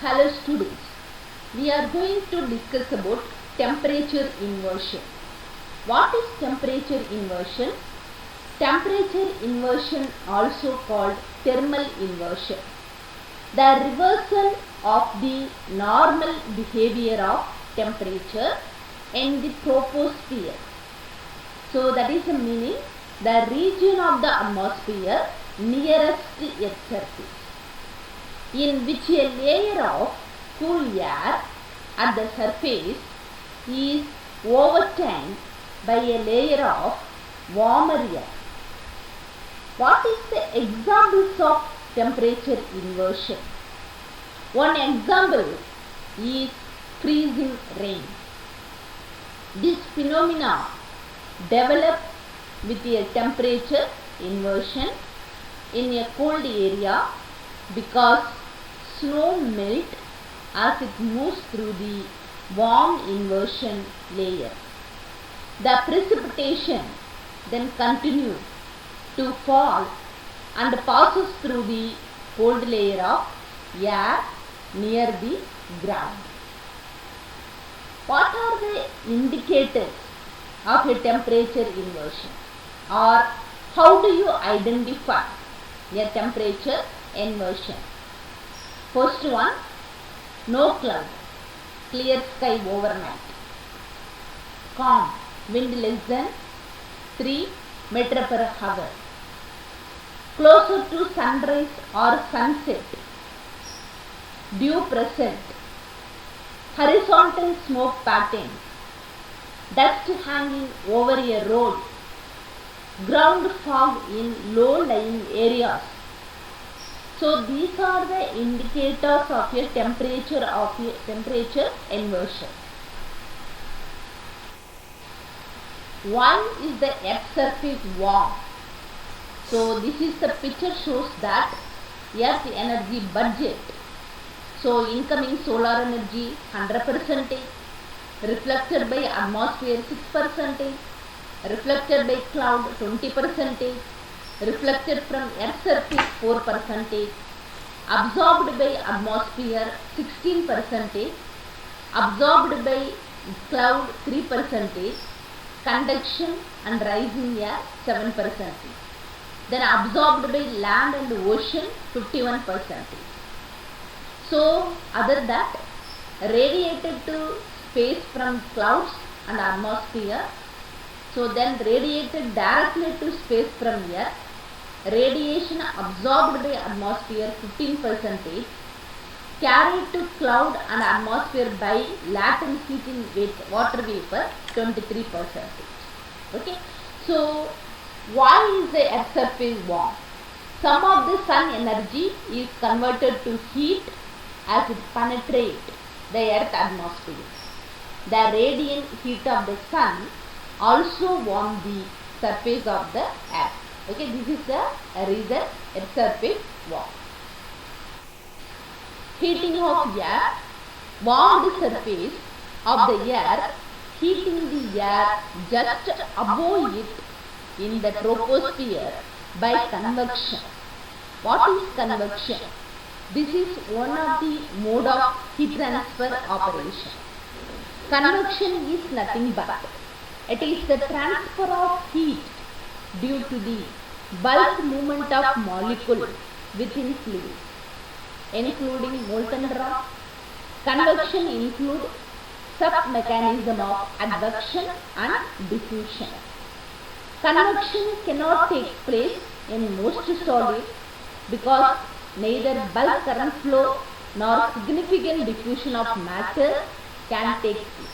Hello students, we are going to discuss about temperature inversion. What is temperature inversion? Temperature inversion, also called thermal inversion, the reversal of the normal behavior of temperature in the troposphere. So that is the meaning, the region of the atmosphere nearest to Earth's surface, in which a layer of cool air at the surface is overturned by a layer of warmer air. What is the examples of temperature inversion? One example is freezing rain. This phenomena develops with a temperature inversion in a cold area because snow melts as it moves through the warm inversion layer. The precipitation then continues to fall and passes through the cold layer of air near the ground. What are the indicators of a temperature inversion, or how do you identify a temperature inversion? First one, no cloud, clear sky overnight. Calm, wind less than 3 meters per hour. Closer to sunrise or sunset. Dew present. Horizontal smoke patterns. Dust hanging over a road. Ground fog in low-lying areas. So these are the indicators of a temperature inversion. One is the Earth surface warm. So this is the picture shows that Earth energy budget. So incoming solar energy 100%, reflected by atmosphere 6%, reflected by cloud 20%, reflected from Earth surface 4%, absorbed by atmosphere 16%, absorbed by cloud 3%, conduction and rising air 7%, then absorbed by land and ocean 51%. So other that radiated to space from clouds and atmosphere, so then radiated directly to space from Earth, radiation absorbed by atmosphere 15%, carried to cloud and atmosphere by latent heat in water vapor 23%. Okay, so why is the Earth surface warm? Some of the sun energy is converted to heat as it penetrates the Earth atmosphere. The radiant heat of the sun also warms the surface of the Earth. Okay, this is the reason Earth surface warm. Heating of air, warmed surface of the Earth, heating the air just above it in the troposphere by convection. What is convection? This is one of the mode of heat transfer operation. Convection is nothing but it is the transfer of heat due to the bulk movement of molecules within fluid, including molten rock. Convection includes sub-mechanism of advection and diffusion. Convection cannot take place in most solids because neither bulk current flow nor significant diffusion of matter can take place.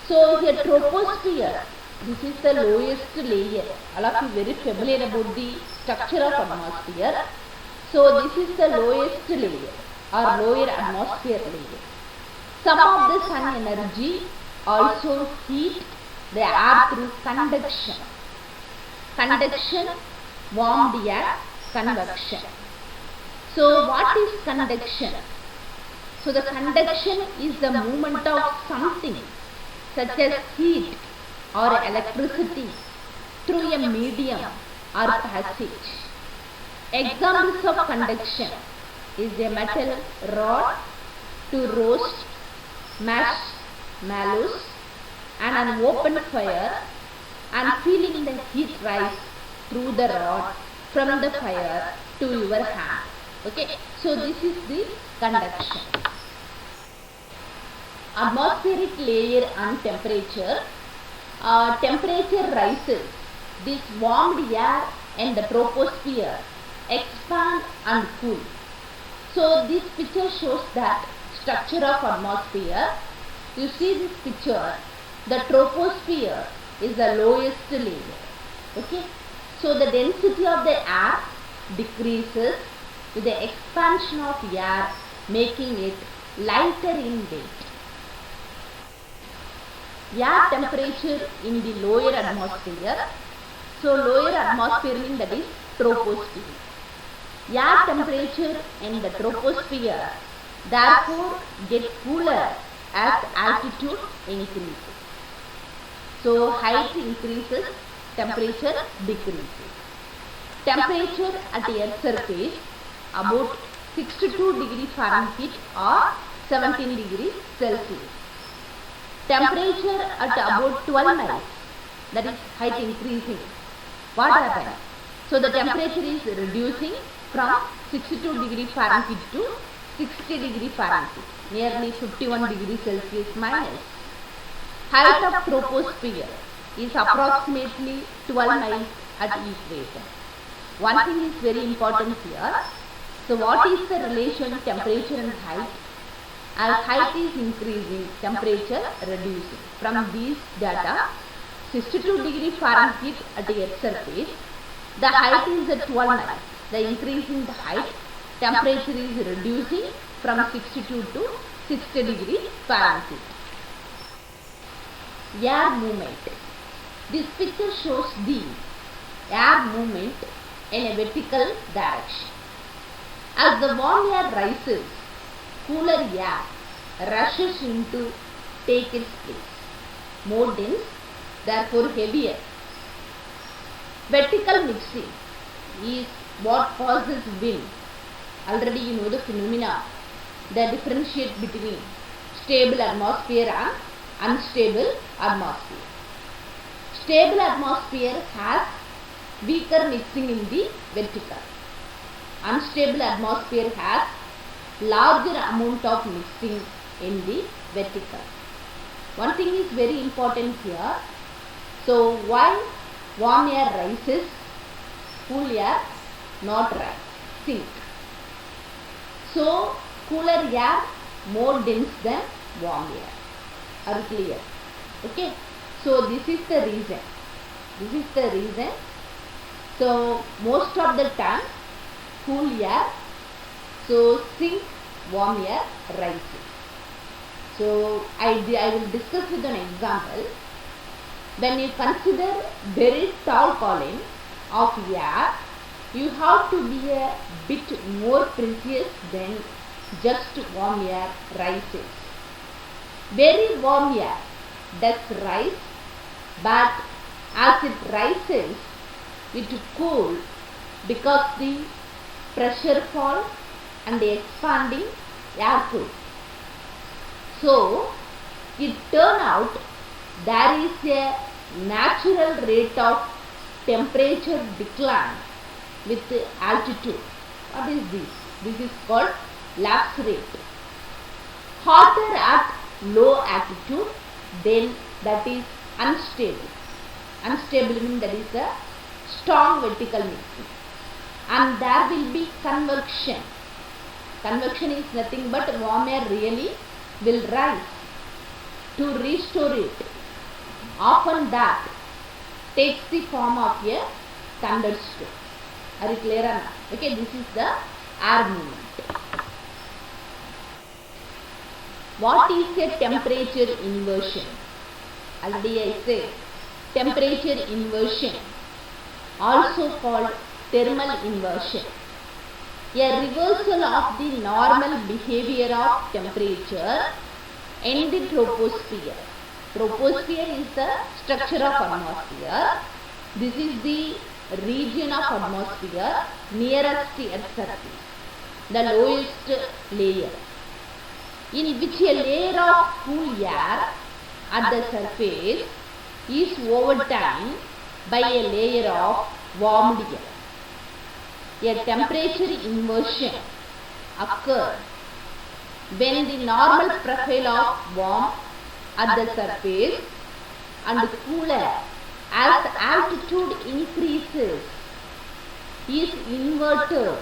So the troposphere, this is the lowest layer. All of you very familiar about the structure of atmosphere. So this is the lowest layer or lower atmosphere layer. Some of the sun energy also heat the air through conduction. Conduction, warmed air, convection. So what is conduction? So the conduction is the movement of something such as heat or electricity through a medium or passage. Examples of conduction: is a metal rod to roast marshmallows and an open fire and feeling the heat rise through the rod from the fire to your hand. Okay, so this is the conduction. Atmospheric layer and temperature. Temperature rises. This warmed air and the troposphere expand and cool. So this picture shows that structure of atmosphere. You see this picture, the troposphere is the lowest layer. Okay, so the density of the air decreases with the expansion of air, making it lighter in weight. Air temperature in the lower atmosphere. So lower atmosphere means that is troposphere. Air temperature in the troposphere therefore get cooler as altitude increases. So height increases, temperature decreases. Temperature at Earth's surface about 62 degrees Fahrenheit or 17 degrees Celsius. Temperature at about 12 miles, that is height increasing. What happens? So the temperature is reducing from 62 degrees Fahrenheit to 60 degrees Fahrenheit, nearly 51 degrees Celsius minus. Height of troposphere is approximately 12 miles at equator. One thing is very important here. So what is the relation temperature and height? As height is increasing, temperature reducing. From these data, 62 degrees Fahrenheit at the Earth's surface, the height is at 12 miles. The increase in the height, temperature is reducing from 62 to 60 degrees Fahrenheit. Air movement. This picture shows the air movement in a vertical direction. As the warm air rises, cooler air rushes in to take its place. More dense, therefore heavier. Vertical mixing is what causes wind. Already you know the phenomena that differentiate between stable atmosphere and unstable atmosphere. Stable atmosphere has weaker mixing in the vertical. Unstable atmosphere has larger amount of mixing in the vertical. One thing is very important here. So while warm air rises, cool air not rise, sink. So cooler air more dense than warm air. Are you clear? Okay. So this is the reason. This is the reason. So most of the time cool air, so sink, warm air rises. So I will discuss with an example. When you consider very tall column of air, you have to be a bit more precise than just warm air rises. Very warm air does rise, but as it rises, it cools because the pressure fall and the expanding air cools. So it turns out there is a natural rate of temperature decline with altitude. What is this? This is called lapse rate. Hotter at low altitude, then that is unstable. Unstable means that is a strong vertical mixing. And there will be convection. Convection is nothing but warm air really will rise. To restore it, often that takes the form of a thunderstorm. Are you clear or not? Okay, this is the air movement. What is a temperature inversion? Already I said temperature inversion, also called thermal inversion. A reversal of the normal behavior of temperature in the troposphere. Troposphere is the structure of atmosphere. This is the region of atmosphere nearest to Earth's surface. the lowest layer, in which a layer of cool air at the surface is overturned by a layer of warmed air. A temperature inversion occurs when the normal profile of warm at the surface and cooler as altitude increases is inverted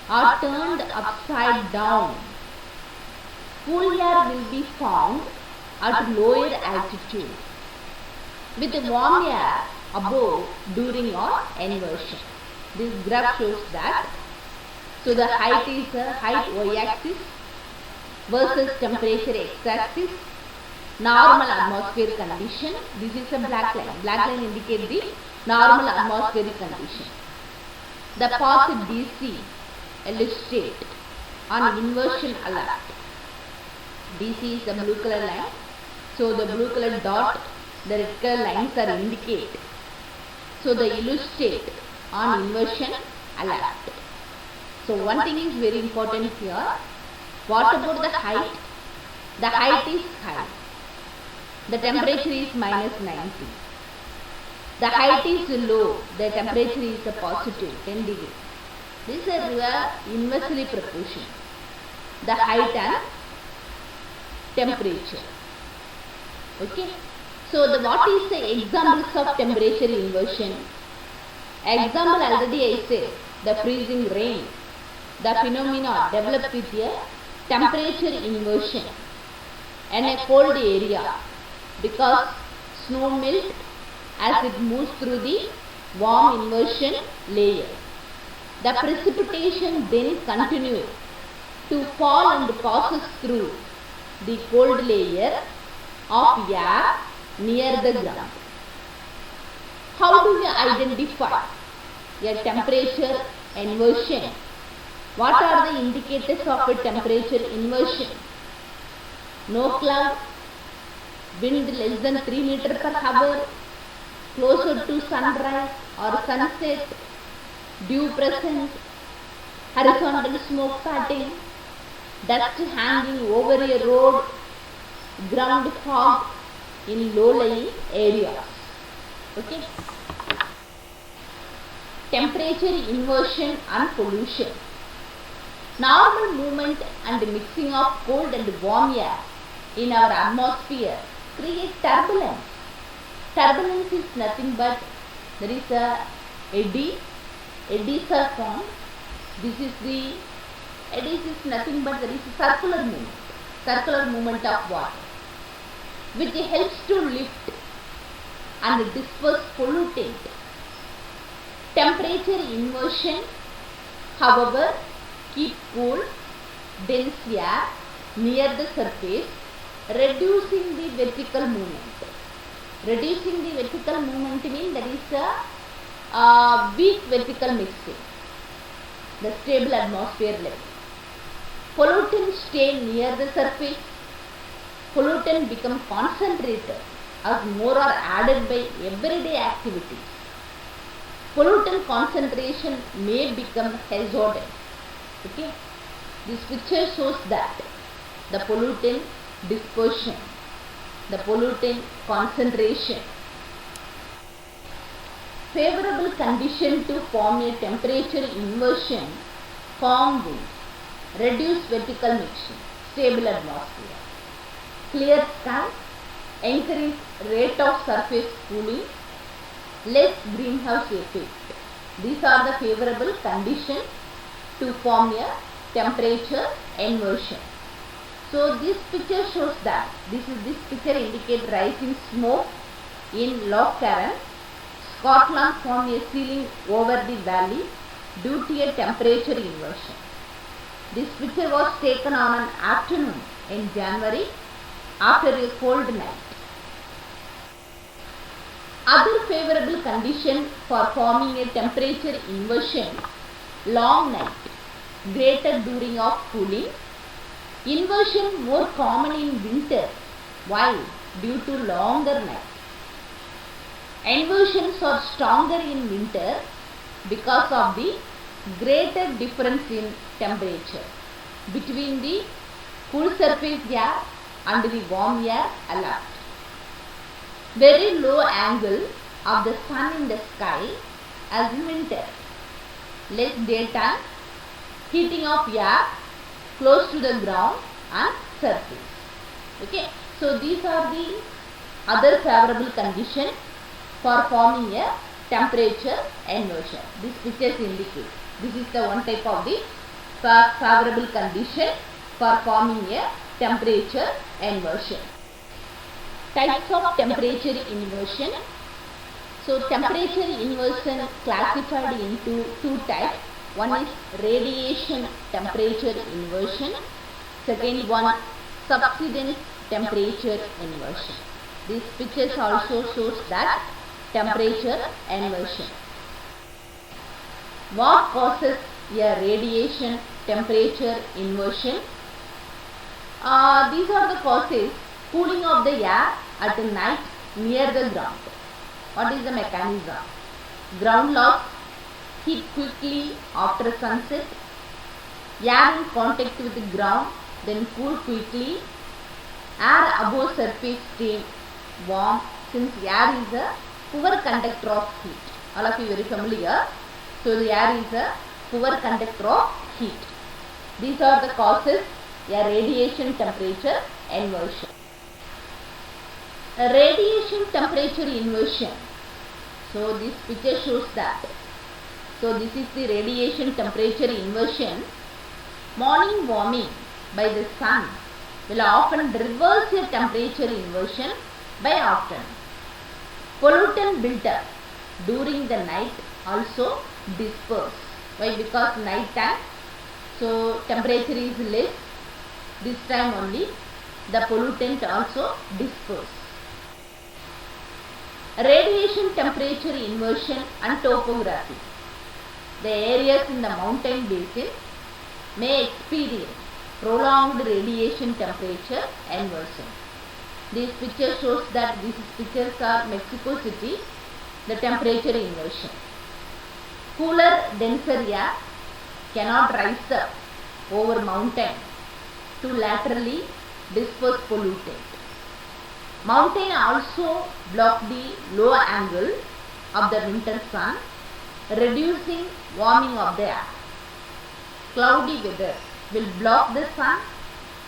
or turned upside down. Cool air will be found at lower altitude, with warm air above during our inversion. This graph shows that. So the height is height y-axis versus temperature x-axis. Normal atmospheric condition. This is a black line. Black line indicates the normal atmospheric condition. The path DC illustrate on inversion alert. DC is the blue color line. So the blue color dot, the red color lines are indicate. So the illustrate on inversion alert. So one thing is very important here. What about the height? The height is high. The temperature is minus 90. The height is low. The temperature is positive 10 degrees. This is a inversely proportion. The height and temperature. Okay. So what is the examples of temperature inversion? Example already I said, the freezing rain. The phenomena developed with a temperature inversion in a cold area because snow melt as it moves through the warm inversion layer. The precipitation then continues to fall and passes through the cold layer of air near the ground. How do we identify a temperature inversion? What are the indicators of a temperature inversion? No cloud, wind less than 3 meters per hour, closer to sunrise or sunset, dew present, horizontal smoke parting, dust hanging over a road, ground fog in low-lying areas. Okay. Temperature inversion and pollution. Normal movement and mixing of cold and warm air in our atmosphere create turbulence. Turbulence is nothing but there is a eddy. Eddies are formed. This is the eddies is nothing but there is a circular movement of water, which helps to lift and disperse pollutant. Temperature inversion, however, keep cool, dense air near the surface, reducing the vertical movement. Reducing the vertical movement means there is a weak vertical mixing, the stable atmosphere level. Pollutants stay near the surface. Pollutants become concentrated as more are added by everyday activities. Pollutant concentration may become hazardous. Okay. This picture shows that the pollutant dispersion, the pollutant concentration. Favorable condition to form a temperature inversion, form wind, reduce vertical mixing, stable atmosphere, clear sky, increase rate of surface cooling, less greenhouse effect. These are the favorable conditions to form a temperature inversion. So this picture shows that this picture indicates rising smoke in Lough Carron. Scotland formed a ceiling over the valley due to a temperature inversion. This picture was taken on an afternoon in January after a cold night. Other favorable condition for forming a temperature inversion: long night, greater during of cooling. Inversion more common in winter. Why? Due to longer night. Inversions are stronger in winter because of the greater difference in temperature between the cool surface air and the warm air aloft. Very low angle of the sun in the sky as in winter. Less daytime heating of air close to the ground and surface. Okay, so these are the other favorable conditions for forming a temperature inversion. These pictures indicate. This is the one type of the favorable condition for forming a temperature inversion. Types of temperature inversion. So temperature inversion classified into two types. One is radiation temperature inversion. Second one, subsidence temperature inversion. These pictures also shows that temperature inversion. What causes a radiation temperature inversion? These are the causes: cooling of the air at night near the ground. What is the mechanism? Ground loss, heat quickly after sunset, air in contact with the ground, then cool quickly, air above surface stay warm, since air is a poor conductor of heat. All of you very familiar. So the air is a poor conductor of heat. These are the causes a radiation temperature inversion. A radiation temperature inversion. So this picture shows that. So this is the radiation temperature inversion. Morning warming by the sun will often reverse a temperature inversion by afternoon. Pollutant built up during the night also disperse. Why? Because night time, so temperature is less. This time only the pollutant also disperse. Radiation temperature inversion and topography. The areas in the mountain basin may experience prolonged radiation temperature inversion. This picture shows that these pictures are Mexico City, the temperature inversion. Cooler, denser air cannot rise up over mountain to laterally disperse pollutant. Mountain also block the low angle of the winter sun, reducing warming of the air. Cloudy weather will block the sun,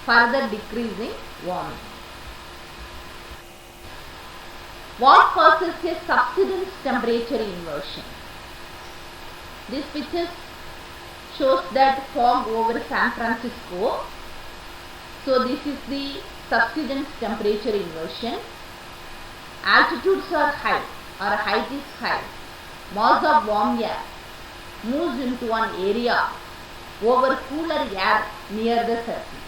further decreasing warming. What causes a subsidence temperature inversion? This picture shows that fog over San Francisco. So this is the subsidence temperature inversion. Altitudes are high or height is high. Mass of warm air moves into an area over cooler air near the surface.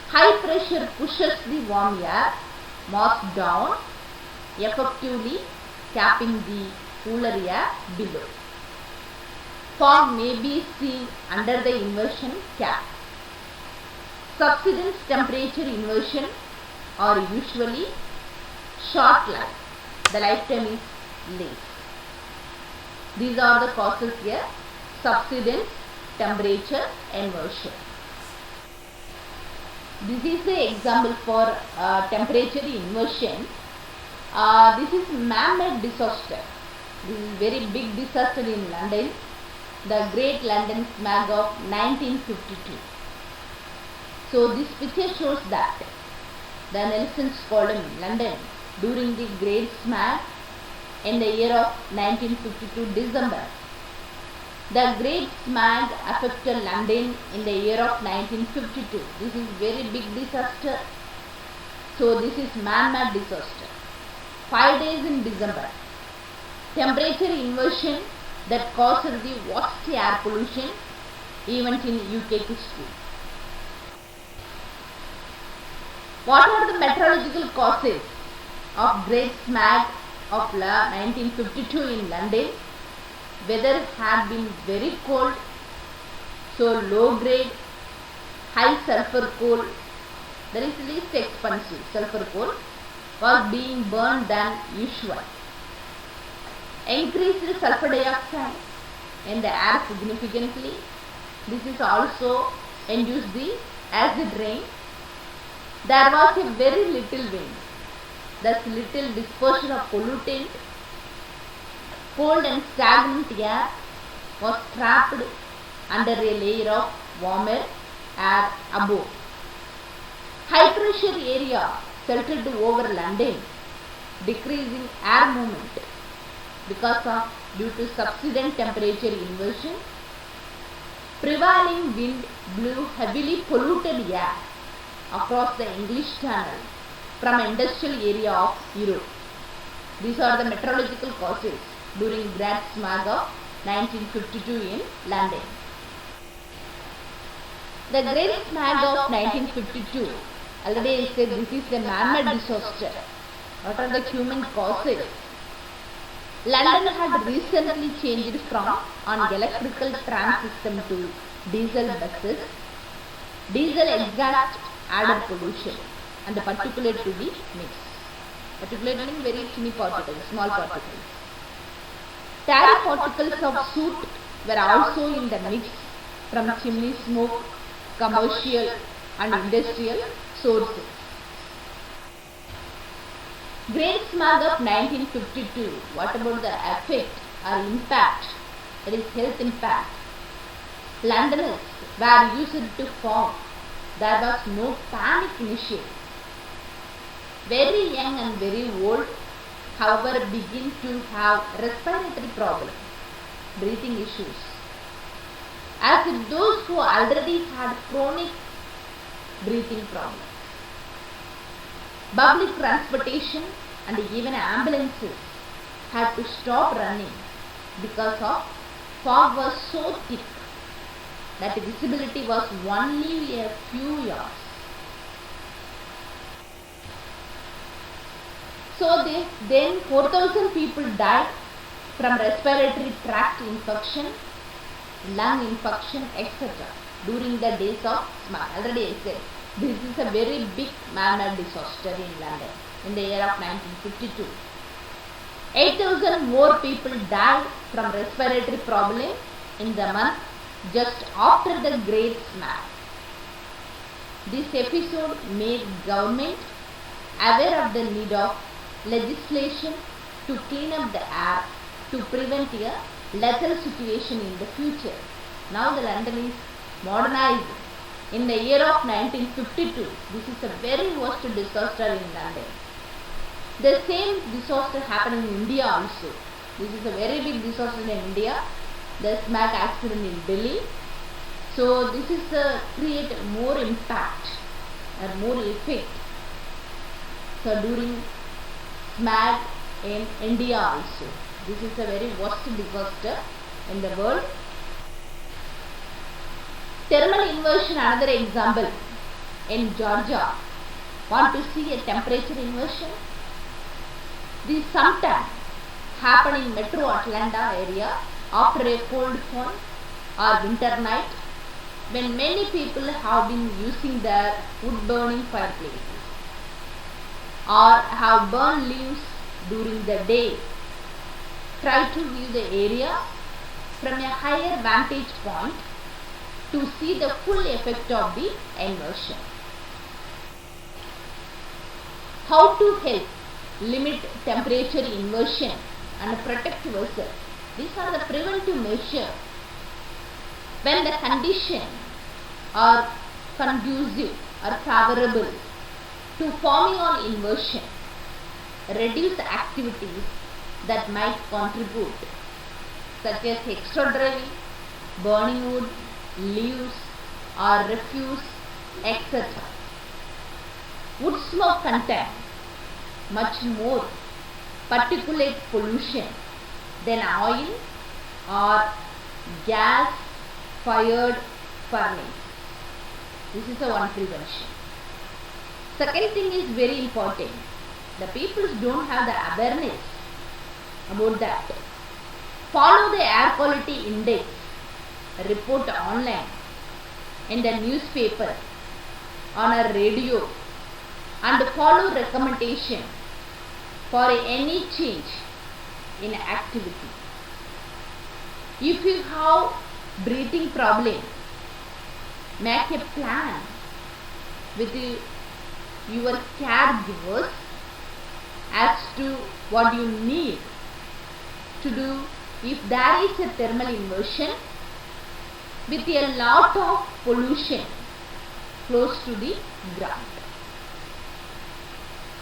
High pressure pushes the warm air mass down, effectively capping the cooler air below. Fog may be seen under the inversion cap. Subsidence temperature inversion are usually short-lived. The lifetime is less. These are the causes here. Subsidence temperature inversion. This is the example for temperature inversion. This is man-made disaster. This is very big disaster in London, the Great London Smog of 1952. So this picture shows that the Nelson's column London during the Great Smog in the year of 1952 December. The Great Smog affected London in the year of 1952. This is very big disaster. So this is man-made disaster. 5 days in December. Temperature inversion that caused the worst air pollution event in UK history. What are the meteorological causes of Great Smog of 1952 in London? Weather had been very cold, so low grade, high sulfur coal, that is least expensive sulfur coal, was being burned than usual. Increased sulfur dioxide, in the air significantly. This is also induced the acid rain. There was a very little wind, thus little dispersion of pollutant. Cold and stagnant air was trapped under a layer of warmer air above. High pressure area settled over London, decreasing air movement due to subsidence temperature inversion. Prevailing wind blew heavily polluted air across the English Channel from industrial area of Europe. These are the meteorological causes during Great Smog of 1952 in London. The Great Smog of 1952, already I said this is a man-made disaster. What are the human causes? London had recently changed from an electrical tram system to diesel buses. Diesel exhaust added pollution and the particulate to the mix. Particulate meaning very tiny particles, small particles. Tiny particles of soot were also in the mix from chimney smoke, commercial and industrial sources. Great Smog of 1952. What about the effect or impact? That is health impact. Londoners were used to fog. There was no panic initially. Very young and very old, however, begin to have respiratory problems, breathing issues. As if those who already had chronic breathing problems. Public transportation and even ambulances had to stop running because of fog was so thick that visibility was only a few yards. So then 4,000 people died from respiratory tract infection, lung infection, etc. during the days of smog. Already I said, this is a very big man-made disaster in London in the year of 1952. 8,000 more people died from respiratory problem in the month just after the Great Smog. This episode made government aware of the need of legislation to clean up the air to prevent a lethal situation in the future. Now the London is modernized. In the year of 1952, this is a very worst disaster in London. The same disaster happened in India also. This is a very big disaster in India. The smog accident in Delhi. So this is create more impact and more effect. So during smog in India also. This is a very worst disaster in the world. Thermal inversion, another example in Georgia. Want to see a temperature inversion? This sometimes happen in metro Atlanta area after a cold fall or winter night when many people have been using their wood burning fireplaces or have burned leaves during the day. Try to view the area from a higher vantage point to see the full effect of the inversion. How to help limit temperature inversion and protect yourself? These are the preventive measures. When the conditions are conducive or favorable to forming on inversion, reduce activities that might contribute, such as extra driving, burning wood, leaves or refuse, etc. Wood smoke contains much more particulate pollution than oil or gas fired furnace. This is a one prevention. Second thing is very important. The people don't have the awareness about that. Follow the air quality index report online, in the newspaper, on a radio, and follow recommendation for any change in activity. If you have breathing problem, make a plan with your caregivers as to what you need to do if there is a thermal inversion with a lot of pollution close to the ground.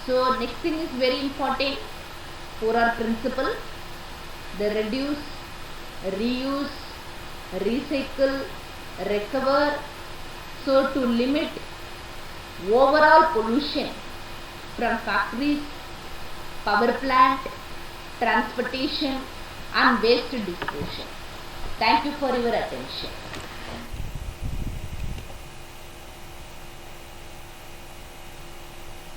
So next thing is very important, 4R principle, the reduce, reuse, recycle, recover, so to limit overall pollution from factories, power plant, transportation and waste disposal. Thank you for your attention.